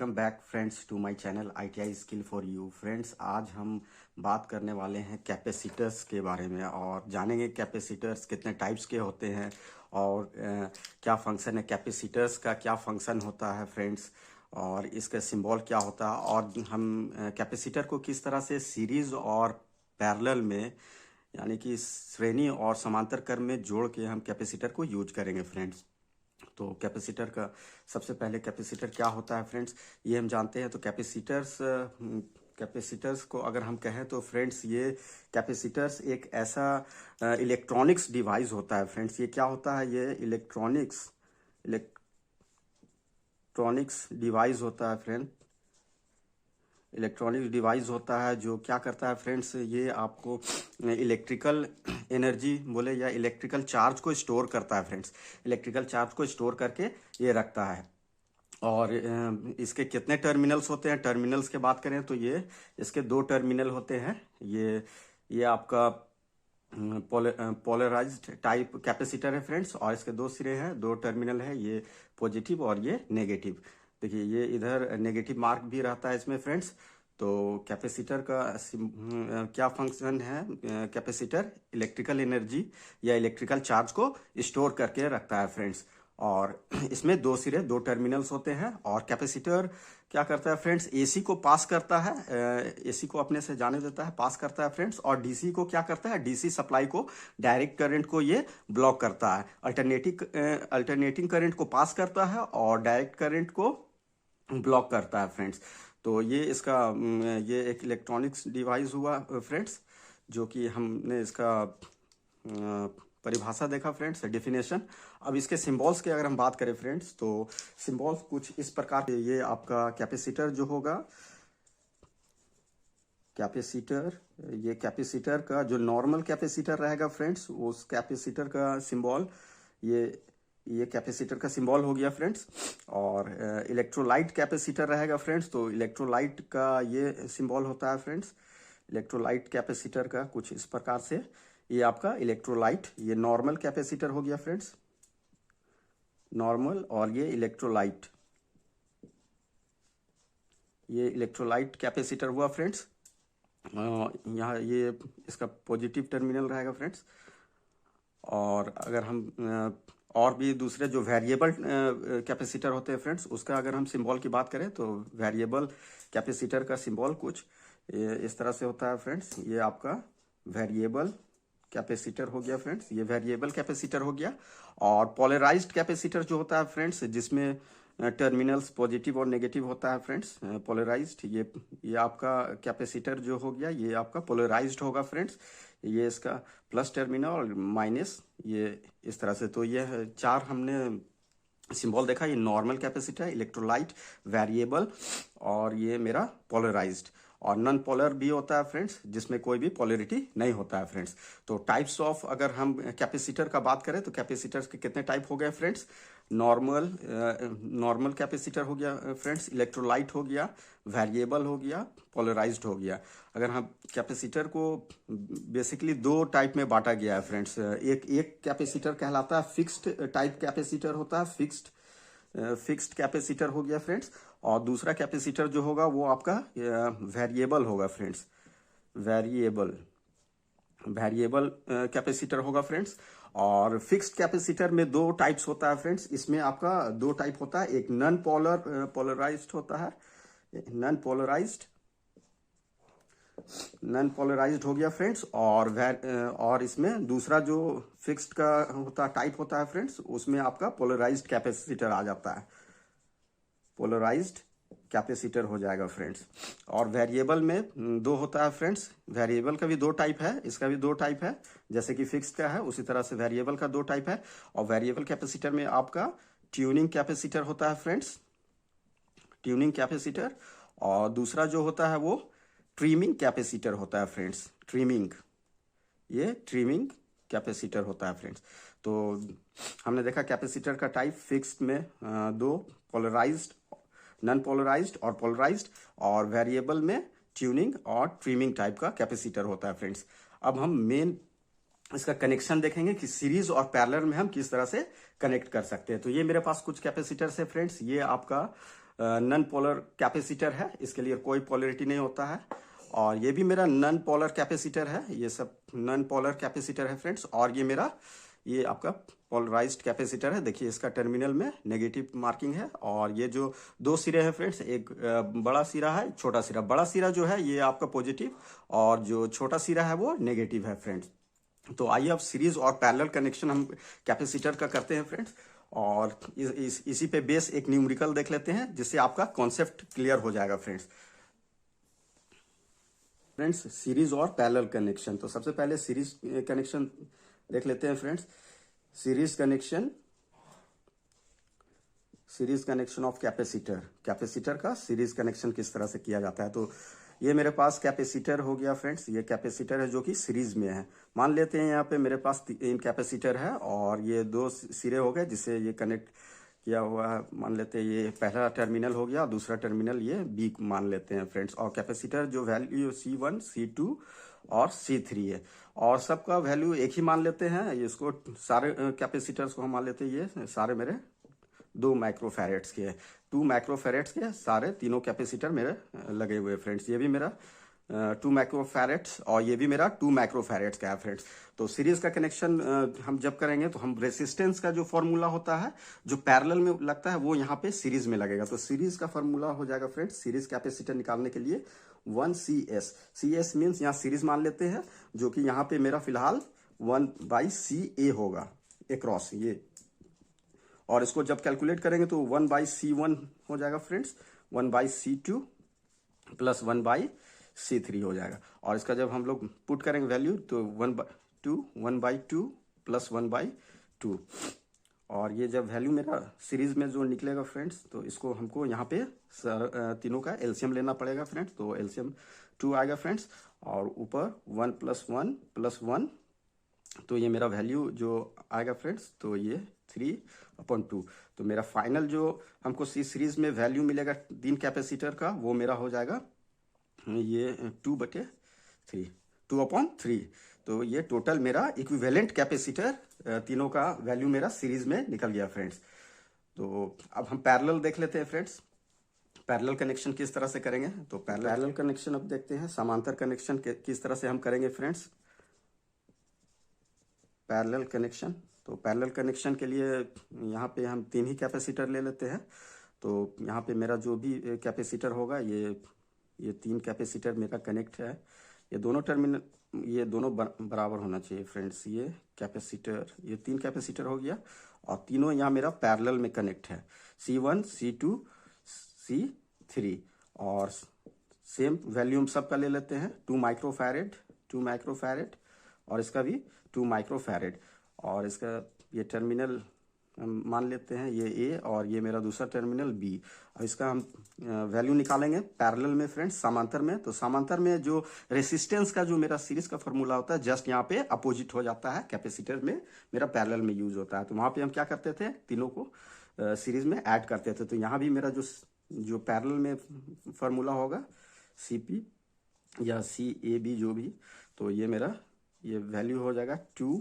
Welcome back friends to my channel ITI skill for you. Friends, आज हम बात करने वाले हैं कैपेसिटर्स के बारे में और जानेंगे कैपेसिटर्स कितने टाइप्स के होते हैं और क्या फंक्शन है कैपेसिटर्स का, क्या फंक्शन होता है फ्रेंड्स, और इसका सिंबल क्या होता है, और हम कैपेसिटर को किस तरह से सीरीज और पैरेलल में यानी कि श्रेणी और समांतर क्रम में जोड़ के हम कैपेसिटर को यूज करेंगे फ्रेंड्स। तो कैपेसिटर का सबसे पहले कैपेसिटर क्या होता है फ्रेंड्स, ये हम जानते हैं। तो कैपेसिटर्स को अगर हम कहें तो फ्रेंड्स, ये कैपेसिटर्स एक ऐसा इलेक्ट्रॉनिक्स डिवाइस होता है फ्रेंड्स। ये क्या होता है, ये इलेक्ट्रॉनिक्स डिवाइस होता है फ्रेंड। इलेक्ट्रॉनिक डिवाइस होता है जो क्या करता है फ्रेंड्स, ये आपको इलेक्ट्रिकल एनर्जी बोले या इलेक्ट्रिकल चार्ज को स्टोर करता है फ्रेंड्स। इलेक्ट्रिकल चार्ज को स्टोर करके ये रखता है। और इसके कितने टर्मिनल्स होते हैं, टर्मिनल्स के बात करें तो ये इसके दो टर्मिनल होते हैं। ये आपका पोलराइज्ड टाइप कैपेसिटर है फ्रेंड्स, और इसके दो सिरे हैं, दो टर्मिनल है, ये पॉजिटिव और ये नेगेटिव। देखिए ये इधर नेगेटिव मार्क भी रहता है इसमें फ्रेंड्स। तो कैपेसिटर का क्या फंक्शन है, कैपेसिटर इलेक्ट्रिकल एनर्जी या इलेक्ट्रिकल चार्ज को स्टोर करके रखता है फ्रेंड्स। और इसमें दो सिरे, दो टर्मिनल्स होते हैं। और कैपेसिटर क्या करता है फ्रेंड्स, एसी को पास करता है, एसी को अपने से जाने देता है, पास करता है फ्रेंड्स। और डीसी को क्या करता है, डीसी सप्लाई को, डायरेक्ट करंट को ये ब्लॉक करता है। अल्टरनेटिंग करंट को पास करता है और डायरेक्ट करंट को ब्लॉक करता है फ्रेंड्स। तो ये इसका ये एक इलेक्ट्रॉनिक्स डिवाइस हुआ फ्रेंड्स, जो कि हमने इसका परिभाषा देखा फ्रेंड्स, डेफिनेशन। अब इसके सिंबल्स की अगर हम बात करें फ्रेंड्स, तो सिंबल्स कुछ इस प्रकार के, ये आपका कैपेसिटर जो होगा, कैपेसिटर, ये कैपेसिटर का जो नॉर्मल कैपेसिटर रहेगा फ्रेंड्स, उस कैपेसिटर का सिंबल ये कैपेसिटर का सिंबल हो गया फ्रेंड्स। और इलेक्ट्रोलाइट कैपेसिटर रहेगा फ्रेंड्स, तो इलेक्ट्रोलाइट का ये सिंबल होता है फ्रेंड्स। इलेक्ट्रोलाइट कैपेसिटर का कुछ इस प्रकार से, ये आपका इलेक्ट्रोलाइट, ये नॉर्मल कैपेसिटर हो गया फ्रेंड्स, नॉर्मल। और ये इलेक्ट्रोलाइट, ये इलेक्ट्रोलाइट कैपेसिटर हुआ फ्रेंड्स। यहाँ ये इसका पॉजिटिव टर्मिनल रहेगा फ्रेंड्स। और अगर हम और भी दूसरे जो वेरिएबल कैपेसिटर होते हैं फ्रेंड्स, उसका अगर हम सिंबल की बात करें तो वेरिएबल कैपेसिटर का सिंबल कुछ इस तरह से होता है फ्रेंड्स। ये आपका वेरिएबल कैपेसिटर हो गया फ्रेंड्स, ये वेरिएबल कैपेसिटर हो गया। और पोलराइज्ड कैपेसिटर जो होता है फ्रेंड्स, जिसमें टर्मिनल्स पॉजिटिव और नेगेटिव होता है फ्रेंड्स, पोलराइज्ड, ये आपका कैपेसिटर जो हो गया, ये आपका पोलराइज्ड होगा फ्रेंड्स। ये इसका प्लस टर्मिनल और माइनस, ये इस तरह से। तो ये चार हमने सिंबल देखा, ये नॉर्मल कैपेसिटर, इलेक्ट्रोलाइट, वेरिएबल, और ये मेरा पोलराइज्ड। और नॉन पोलर भी होता है फ्रेंड्स, जिसमें कोई भी पोलरिटी नहीं होता है फ्रेंड्स। तो टाइप्स ऑफ अगर हम कैपेसिटर का बात करें तो कैपेसिटर्स के कितने टाइप हो गए फ्रेंड्स, नॉर्मल कैपेसिटर हो गया फ्रेंड्स, इलेक्ट्रोलाइट हो गया, वेरिएबल हो गया, पोलराइज्ड हो गया। अगर हम कैपेसिटर को बेसिकली दो टाइप में बांटा गया है फ्रेंड्स। एक कैपेसिटर कहलाता है फिक्स्ड टाइप कैपेसिटर होता है, फिक्स्ड कैपेसिटर हो गया फ्रेंड्स। और दूसरा कैपेसिटर जो होगा वो आपका वेरिएबल होगा फ्रेंड्स, वेरिएबल कैपेसिटर होगा फ्रेंड्स। और फिक्स्ड कैपेसिटर में दो टाइप्स होता है फ्रेंड्स, इसमें आपका दो टाइप होता है, एक नॉन पोलराइज्ड होता है, नॉन पोलराइज्ड हो गया फ्रेंड्स। और इसमें दूसरा जो फिक्स्ड का होता टाइप होता है फ्रेंड्स, उसमें आपका पोलराइज्ड कैपेसिटर आ जाता है, पोलराइज्ड कैपेसिटर हो जाएगा फ्रेंड्स। और वेरिएबल में दो होता है फ्रेंड्स, वेरिएबल का भी दो टाइप है, इसका भी दो टाइप है, जैसे कि फिक्स्ड का है उसी तरह से वेरिएबल का दो टाइप है। और वेरिएबल कैपेसिटर में आपका ट्यूनिंग कैपेसिटर होता है फ्रेंड्स, ट्यूनिंग कैपेसिटर। और दूसरा जो होता है वो ट्रिमिंग कैपेसिटर होता है फ्रेंड्स, ये ट्रिमिंग कैपेसिटर होता है फ्रेंड्स। तो हमने देखा कैपेसिटर का टाइप फिक्स्ड में दो, पोलराइज्ड, नॉन पोलराइज्ड और पोलराइज्ड। और वेरिएबल में ट्यूनिंग और ट्रिमिंग टाइप का कैपेसिटर होता है फ्रेंड्स। अब हम मेन इसका कनेक्शन देखेंगे कि सीरीज और पैरेलल में हम किस तरह से कनेक्ट कर सकते हैं। तो ये मेरे पास कुछ कैपेसिटर्स है फ्रेंड्स, ये आपका नॉन पोलर कैपेसिटर है, इसके लिए कोई पोलरिटी नहीं होता है। और ये भी मेरा नॉन पोलर कैपेसिटर है, ये सब नॉन पोलर कैपेसिटर है फ्रेंड्स। और ये आपका पोलराइज्ड कैपेसिटर है। देखिए इसका टर्मिनल में नेगेटिव मार्किंग है। और ये जो दो सिरे हैं फ्रेंड्स, एक बड़ा सिरा है, एक छोटा सिरा। बड़ा सिरा जो है ये आपका पॉजिटिव और जो छोटा सिरा है वो नेगेटिव है फ्रेंड्स। तो आइए अब सीरीज और पैरेलल कनेक्शन हम कैपेसिटर का करते हैं फ्रेंड्स। और इसी पे बेस एक न्यूमेरिकल देख लेते हैं जिससे आपका कॉन्सेप्ट क्लियर हो जाएगा फ्रेंड्स। सीरीज और पैरेलल कनेक्शन, तो सबसे पहले सीरीज कनेक्शन देख लेते हैं friends. Series connection of capacitor का सीरीज कनेक्शन किस तरह से किया जाता है। तो ये मेरे पास कैपेसिटर हो गया फ्रेंड्स, ये कैपेसिटर है जो कि सीरीज में है। मान लेते हैं यहाँ पे मेरे पास 3 कैपेसिटर है और ये 2 सिरे हो गए जिससे ये कनेक्ट किया हुआ है। मान लेते हैं ये पहला टर्मिनल हो गया, दूसरा टर्मिनल ये बी मान लेते हैं फ्रेंड्स। और कैपेसिटर जो वैल्यू C1, C2 और C3 है और सबका वैल्यू एक ही मान लेते हैं। इसको सारे कैपेसिटर्स को हम मान लेते हैं ये सारे मेरे 2 माइक्रोफैरेड्स के है। 2 माइक्रोफैरेड्स के सारे तीनों कैपेसिटर मेरे लगे हुए फ्रेंड्स। ये भी मेरा 2 माइक्रोफैरेड्स और ये भी मेरा 2 माइक्रोफैरेड्स का है फ्रेंड्स। तो सीरीज का कनेक्शन हम जब करेंगे तो हम रेसिस्टेंस का जो फॉर्मूला होता है जो पैरेलल में लगता है वो यहाँ पे सीरीज में लगेगा। तो सीरीज का फॉर्मूला हो जाएगा फ्रेंड्स, सीरीज कैपेसिटर निकालने के लिए 1CS। CS मीन्स यहाँ सीरीज मान लेते हैं जो कि यहाँ पे मेरा फिलहाल 1/CA होगा एक्रॉस ये। और इसको जब कैलकुलेट करेंगे तो 1/C1 हो जाएगा फ्रेंड्स, 1/C2 प्लस 1/C3 हो जाएगा। और इसका जब हम लोग पुट करेंगे वैल्यू तो 1/2 प्लस 1/2। और ये जब वैल्यू मेरा सीरीज में जो निकलेगा फ्रेंड्स तो इसको हमको यहाँ पे तीनों का एलसीएम लेना पड़ेगा फ्रेंड्स। तो एलसीएम 2 आएगा फ्रेंड्स और ऊपर 1 + 1 + 1। तो ये मेरा वैल्यू जो आएगा फ्रेंड्स तो ये 3/2। तो मेरा फाइनल जो हमको सीरीज में वैल्यू मिलेगा 3 कैपेसिटर का वो मेरा हो जाएगा ये 2/3, 2/3। तो ये टोटल मेरा इक्विवेलेंट कैपेसिटर तीनों का वैल्यू मेरा सीरीज में निकल गया फ्रेंड्स। तो अब हम पैरेलल देख लेते हैं फ्रेंड्स, पैरेलल कनेक्शन किस तरह से करेंगे। तो पैरेलल कनेक्शन अब देखते हैं, समांतर कनेक्शन किस तरह से हम करेंगे फ्रेंड्स। पैरेलल कनेक्शन, तो पैरेलल कनेक्शन के लिए यहाँ पे हम 3 ही कैपेसिटर ले लेते हैं। तो यहाँ पे मेरा जो भी कैपेसिटर होगा ये 3 कैपेसिटर मेरा कनेक्ट है। ये दोनों टर्मिनल ये दोनों बराबर होना चाहिए फ्रेंड्स। ये कैपेसिटर ये 3 कैपेसिटर हो गया और तीनों यहाँ मेरा पैरेलल में कनेक्ट है, C1, C2, C3। और सेम वैल्यू हम सबका ले लेते हैं, 2 माइक्रोफैरेड और इसका भी 2 माइक्रोफैरेड। और इसका ये टर्मिनल हम मान लेते हैं ये A और ये मेरा दूसरा टर्मिनल B। और इसका हम वैल्यू निकालेंगे पैरेलल में फ्रेंड्स, समांतर में। तो समांतर में जो रेसिस्टेंस का जो मेरा सीरीज का फॉर्मूला होता है जस्ट यहाँ पे अपोजिट हो जाता है, कैपेसिटर में मेरा पैरेलल में यूज होता है। तो वहाँ पे हम क्या करते थे, तीनों को सीरीज में ऐड करते थे। तो यहाँ भी मेरा जो पैरेलल में फॉर्मूला होगा CP या CAB जो भी, तो ये मेरा ये वैल्यू हो जाएगा 2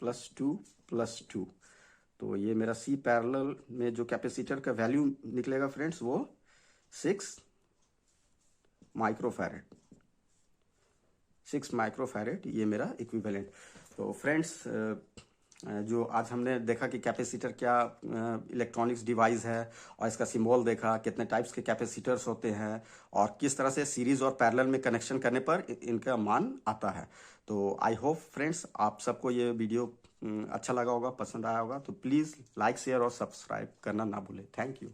+ 2 + 2। तो ये मेरा C पैरेलल में जो कैपेसिटर का वैल्यू निकलेगा फ्रेंड्स वो 6 माइक्रोफैरेड ये मेरा इक्विवेलेंट। तो फ्रेंड्स जो आज हमने देखा कि कैपेसिटर क्या इलेक्ट्रॉनिक्स डिवाइस है और इसका सिंबल देखा, कितने टाइप्स के कैपेसिटर्स होते हैं और किस तरह से सीरीज और पैरेलल में कनेक्शन करने पर इनका मान आता है। तो आई होप फ्रेंड्स आप सबको ये वीडियो अच्छा लगा होगा, पसंद आया होगा। तो प्लीज़ लाइक, शेयर और सब्सक्राइब करना ना भूलें। Thank you.